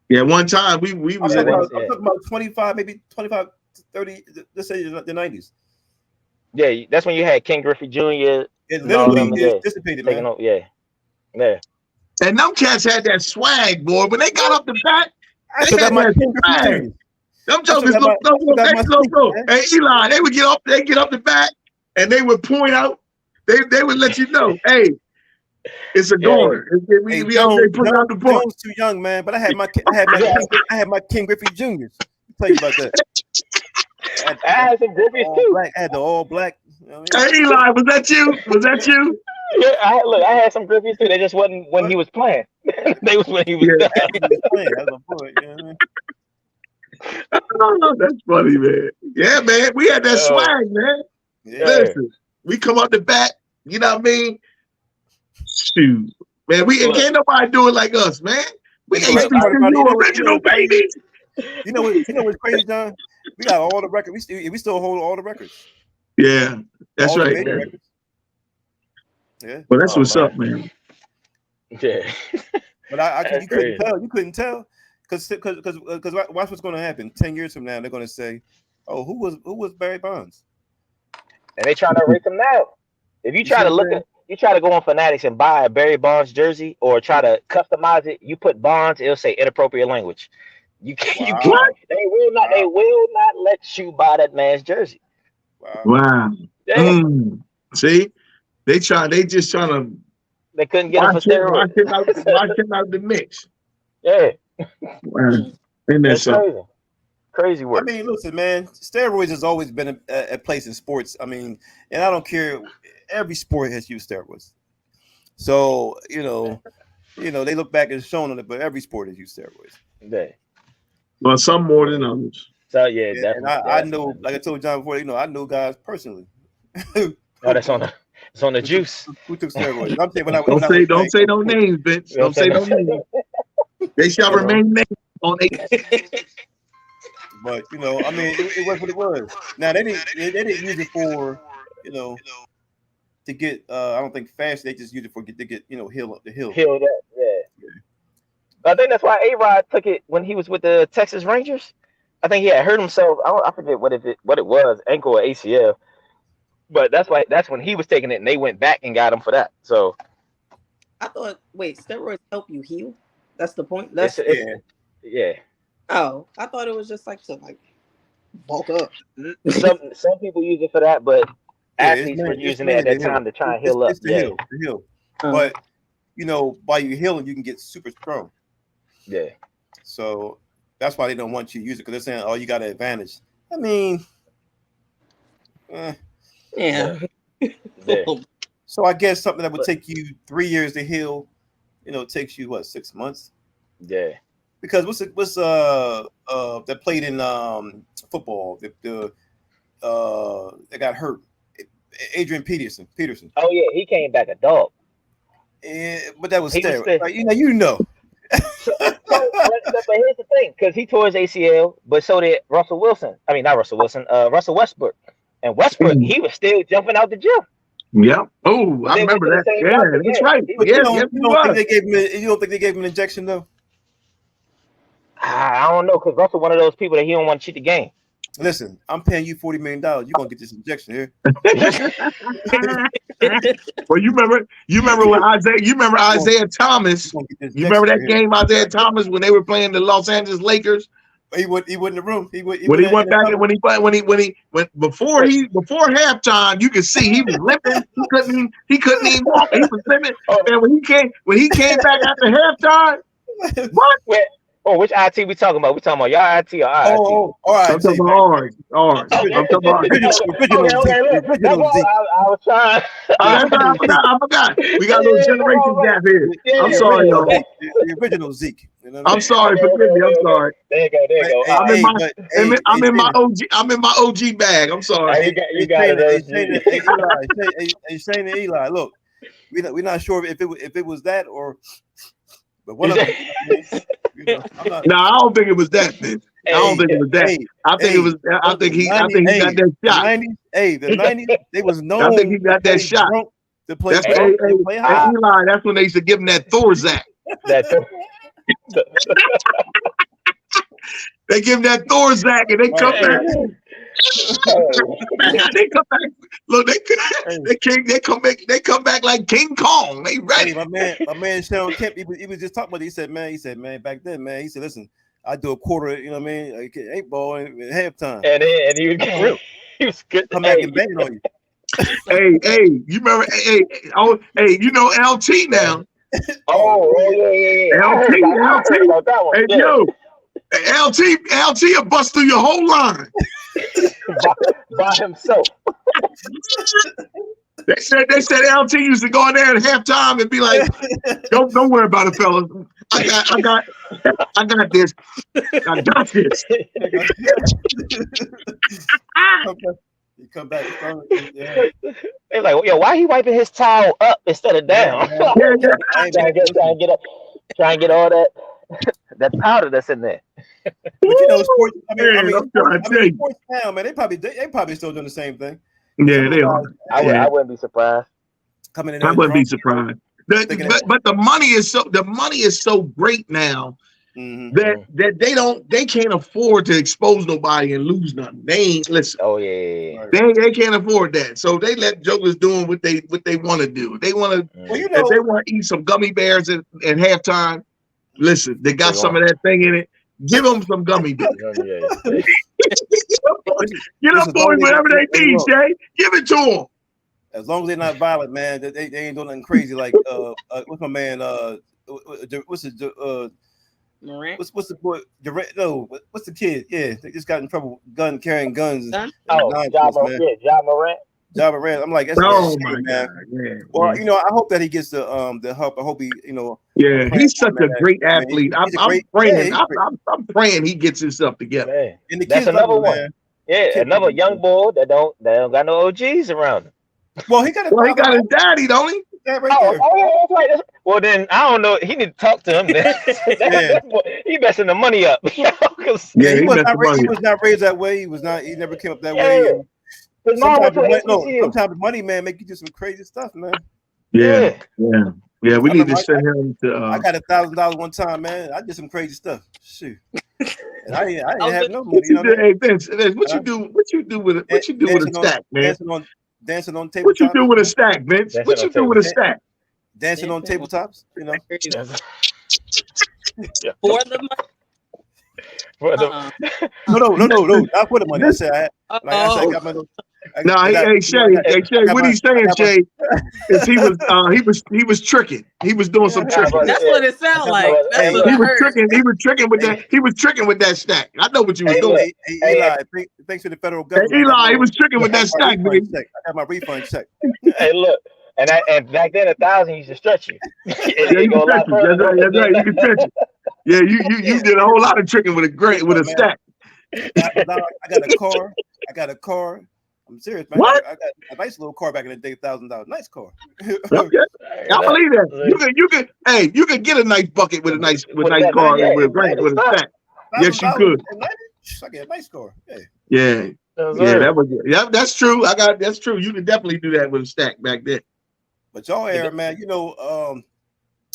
Yeah, one time we was I'm talking about 25, maybe 25, 30, let's say the 90s. Yeah, that's when you had Ken Griffey Jr. It literally dissipated, man. Yeah. And them cats had that swag, boy. When they got up the bat, they had that swag. Them jokers look. Hey, Eli, they would get up the bat, and they would point out. They would let you know, hey, it's a goner. Hey, Jones too young, man. But I had my Ken Griffey Juniors. Tell you about that. I had some Griffey's too. I had the all black. You know what I mean? Hey, Eli, was that you? Was that you? Yeah, I had some Griffey's too. They just wasn't when he was playing. They was when he was playing. That's a boy, you know what I mean? Oh, that's funny, man. Yeah, man. We had that swag, man. Yeah. Listen, we come up the bat, you know what I mean? Shoot. Man, can't nobody do it like us, man. We HBCU original babies. You know what's crazy, John? We got all the records. We still hold all the records. Yeah, that's all right. Yeah. Well, that's what's up, man. Yeah. But you couldn't tell. You couldn't tell because watch what's going to happen. 10 years from now, they're going to say, "Oh, who was Barry Bonds?" And they trying to rate them now. If you try to you try to go on Fanatics and buy a Barry Bonds jersey or try to customize it, you put Bonds, it'll say inappropriate language. You can't. You can't. They will not. They will not let you buy that man's jersey. Wow. See, they just trying to. They couldn't get him for steroids. Watch him out the mix. Yeah. Wow. Ain't that something? Crazy work. I mean, listen, man. Steroids has always been a place in sports. I mean, and I don't care. Every sport has used steroids. So you know, they look back and shown on it, but every sport has used steroids. Yeah. Well, some more than others. So yeah, and I know, like I told John before, I know guys personally. It's on the juice. Who took steroids? Don't say no names, bitch. Don't say no names. They shall remain names on it. But I mean, it was what it was. Now they didn't use it for, to get. I don't think fast. They just used it to get heal up the hill. Healed up, yeah. I think that's why A-Rod took it when he was with the Texas Rangers. I think he had hurt himself. I forget what it was, ankle or ACL. But that's when he was taking it, and they went back and got him for that. So I thought, steroids help you heal. That's the point. Yeah. Oh, I thought it was just to bulk up. Some people use it for that, but athletes were using it at that time to try and heal up. It's to heal. But while you're healing, you can get super strong. Yeah. So that's why they don't want you to use it, because they're saying, "Oh, you got an advantage." I mean, yeah. So I guess something that would take you 3 years to heal, takes you 6 months. Yeah. Because what's that played in football? They got hurt. Adrian Peterson. Oh yeah, he came back a dog. But that was steroid. Right? But here's the thing, because he tore his ACL, but so did Russell Wilson. I mean, not Russell Wilson. Russell Westbrook. And Westbrook, he was still jumping out the gym. Yeah. Oh, I remember that. Yeah, that's right. You don't think they gave him an injection though? Ah, I don't know, because Russell one of those people that he don't want to cheat the game. Listen, I'm paying you $40 million. You're gonna get this injection here. Well, you remember when Isaiah Thomas. You remember that game, Isaiah Thomas, when they were playing the Los Angeles Lakers. He went in the room. Before halftime, you could see he was limping. He couldn't even walk. He was limping. And when he came back after halftime, what? Oh, which IT we talking about? We talking about y'all IT or our IT? Oh, all right. I'm talking about ours. Ours. Okay. I'm talking about. Original Zeke. Okay. Look, that's Original what Zeke. I was trying. That's right. I forgot. We got a little Come generation on, man. gap here. Yeah, I'm The sorry, original y'all. Zeke. The original Zeke. You know what I I'm mean? sorry. Forgive me. I'm sorry. There you go. There you But, go. hey, I'm in hey, my. but hey, I'm in my Shannon, OG. I'm in my OG bag. I'm sorry. You got it. Hey, Eli, Shane and Eli. Look, we're not sure if it was that or, but one of them. You know, I'm not. No, I don't think it was that, man. I don't Hey, think it was that. hey, I think it was. I look, think he. I 90, think he hey, got that the shot. 90s. Hey, the 90s. They was I think he known got that shot. to play That's drunk hey, and play hey, high. Eli. That's when they used to give him that Thorzak. They give him that Thorzak, and they come back. They come back. Look, they come back like King Kong. They ready. Hey, my man Sean Kemp, he was just talking about it. He said, man, back then, man, he said, listen, I do a quarter, you know what I mean, like 8-ball at halftime. And he was good. Come back and bang on you. Hey, you remember? Hey, you know LT now. Yeah. I heard LT. about that one. Hey, Yeah. yo, LT will bust through your whole line. by himself. They said LT used to go in there at halftime and be like, "Don't worry about it, fellas. I got this. I got this." You come back. Yeah. They're like, yo, why he wiping his towel up instead of down? Yeah. Trying to get all that powder that's in there. But you know, sports. I mean, I'm trying to tell you. sports now, man. They probably still doing the same thing. Yeah, they are. I wouldn't be surprised. Coming in there, I wouldn't be surprised. But the money is so great now that they can't afford to expose nobody and lose nothing. They ain't listen. Oh yeah. They can't afford that, so they let jokers doing what they want to do. They want to. If they want to eat some gummy bears at halftime, listen. They got some of that thing in it. Give them some gummy bears. Get up, boys, whatever they need, Shay. Give it to them. As long as they're not violent, man, they ain't doing nothing crazy. Like what's my man? What's the what's the boy? No, what's the kid? Yeah, they just got in trouble, carrying guns. Ja Morant. Ja Morant. I'm like, that's oh shit, my man. God. Yeah, well, you know, I hope that he gets the help. I hope he, you know. Yeah, he's such a great athlete. He's I'm praying he gets himself together. Man. And the That's another one. Man. Yeah, another young boy that don't got no OGs around him. Well, he got his daddy, don't he? Yeah, right there. Oh, that's right. Well, then I don't know. He need to talk to him. Then. He messing the money up. He was not raised that way. He never came up that way. And sometimes money, man, make you do some crazy stuff, man. Yeah. We need to send him to. I got $1,000 one time, man. I did some crazy stuff. Shoot. And I didn't have no money. Hey Vince, what you do with a stack, man? Dancing on tabletops. What you do with a stack, Vince? What you do with a stack? Dancing on tabletops, you know. For the money. No, not for the money. I said I got my. Hey Shay, what he's saying, Shay, is he was tricking. He was doing some tricking. That's what it sounded like. He was tricking with that. He was tricking with that stack. I know what you was doing. Hey, Eli, thanks to the federal government. Eli, he was tricking with that stack, man. I got my refund check. Hey, look. And back then 1,000 used to stretch you. You can stretch it. Yeah, you did a whole lot of tricking with a stack. I got a car. I'm serious, man. What? I got a nice little car back in the day, $1,000. Nice car. Okay. I believe that. You could get a nice bucket with a nice car with a stack. Yes, you could. I get a nice car. Yeah. That's true. That's true. You can definitely do that with a stack back then. But y'all era, man, you know,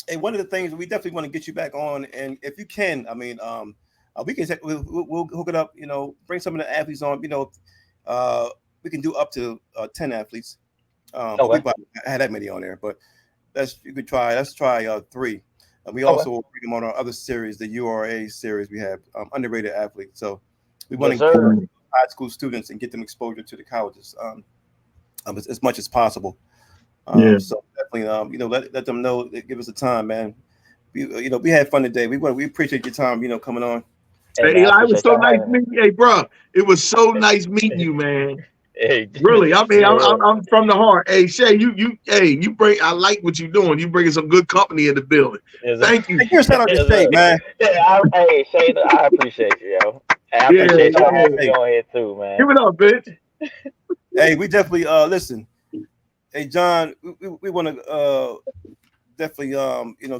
hey, one of the things we definitely want to get you back on, and if you can, I mean, we can we'll hook it up, you know, bring some of the athletes on, you know, we can do up to 10 athletes. We had that many on there, but let's try 3. And we also will bring them on our other series, the URA series. We have underrated athletes. So we want to encourage high school students and get them exposure to the colleges as much as possible. So definitely, you know, let them know, give us a time, man. we had fun today. We appreciate your time, coming on. Hey, Eli, it was so nice meeting you. Hey, bro, it was so nice meeting you, man. Hey, really, I mean, I'm from the heart. Hey, Shay, you bring. I like what you're doing. You bringing some good company in the building. Thank you. Hey, give a shout out to Shay, man. Hey, Shay, I appreciate you, yo. I appreciate y'all having me on here too, man. Give it up, bitch. Hey, we definitely listen. Hey, John, we want to definitely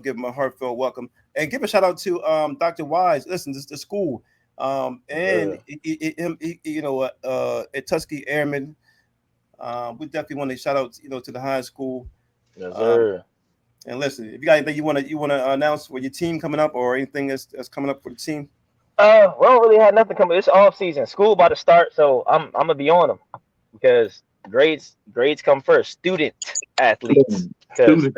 give him a heartfelt welcome and give a shout out to Dr. Wise. Listen, this is the school. And at Tuskegee Airmen, we definitely want to shout out, to the high school. Yes, sir. And listen, if you got anything you want to announce for your team coming up, or anything that's coming up for the team. We don't really have nothing coming. It's off season. School about to start, so I'm gonna be on them because grades come first. Student athletes. Taking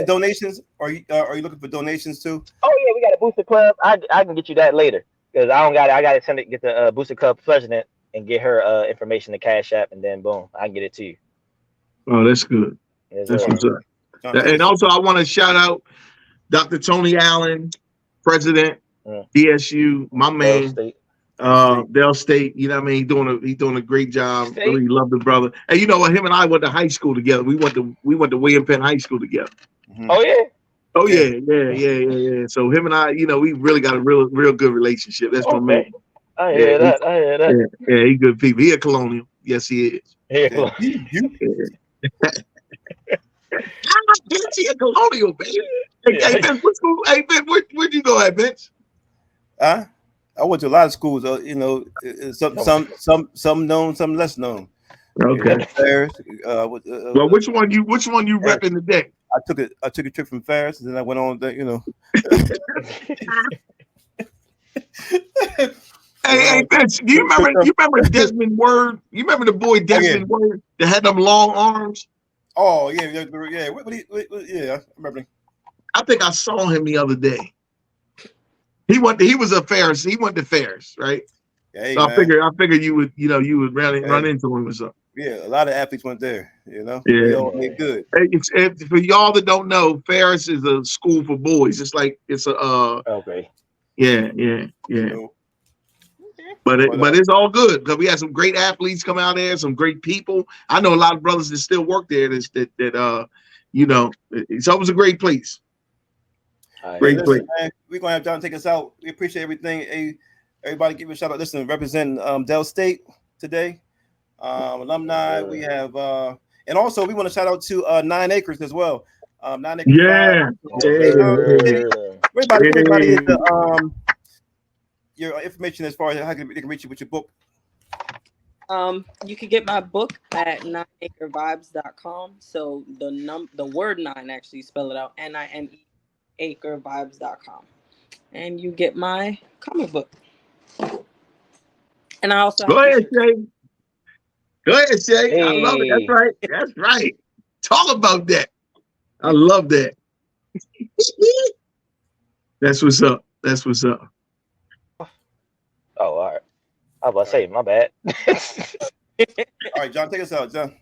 donations. Are you looking for donations too? Oh yeah, we got a booster club. I can get you that later. Because I got to get the Booster Club president and get her information to Cash App, and then boom, I can get it to you. Oh, that's good. Yes, that's what's up. And also, I want to shout out Dr. Tony Allen, president, DSU, my man, Dell State. You know what I mean? He's doing a great job. Really love the brother. And you know what? Him and I went to high school together. We went to William Penn High School together. Mm-hmm. Oh yeah. Oh yeah. So him and I, we really got a real good relationship. That's my man. I hear that. Yeah, he good people. He a Colonial. Yes, he is. He a Colonial, baby. Hey, Ben, what school? Hey, Ben, where'd you go at, Vince? I went to a lot of schools. Some known, some less known. Okay. Well, which one you repping today? I took a trip from Ferris, and then I went on. Hey, Vince, do you remember Desmond Word? You remember the boy Desmond Word that had them long arms? Oh yeah. Yeah, I remember. I think I saw him the other day. He was a Ferris. He went to Ferris, right? Yeah, so I figured you would run into him or something. Yeah, a lot of athletes went there. Yeah, they all made good. For y'all that don't know, Ferris is a school for boys. It's a okay. Yeah. But it's all good because we had some great athletes come out there, some great people. I know a lot of brothers that still work there. That it's always a great place. Great place. Man, we're gonna have John take us out. We appreciate everything. Hey, everybody, give a shout out. Listen, representing Dell State today. Alumni. We have, and also we want to shout out to 9 Acres as well. 9 Acres. Yeah. Everybody, your information as far as how they can reach you with your book. You can get my book at 9acrevibes.com. So the word 9 actually spell it out NINE acrevibes.com, and you get my comic book. And I also go ahead, Shay. Hey. I love it. That's right. Talk about that. I love that. That's what's up. Oh, all right. I was about to say, my bad. All right, John, take us out, John.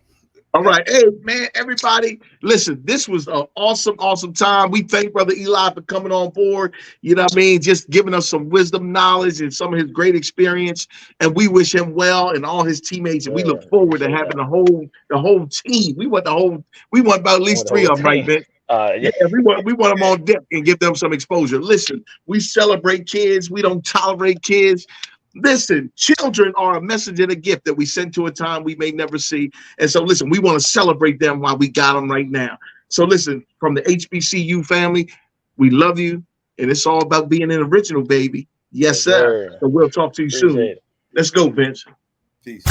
All right. Hey, man, everybody, listen, this was an awesome time. We thank Brother Eli for coming on board. You know what I mean? Just giving us some wisdom, knowledge, and some of his great experience. And we wish him well and all his teammates. And we look forward to having the whole team. We want about at least 3 of them, right, man? We want them on deck and give them some exposure. Listen, we celebrate kids. We don't tolerate kids. Listen, children are a message and a gift that we send to a time we may never see. And so, listen, we want to celebrate them while we got them right now. So, listen, from the HBCU family, we love you. And it's all about being an original, baby. Yes, sir. So we'll talk to you soon. Let's go, Vince. Peace.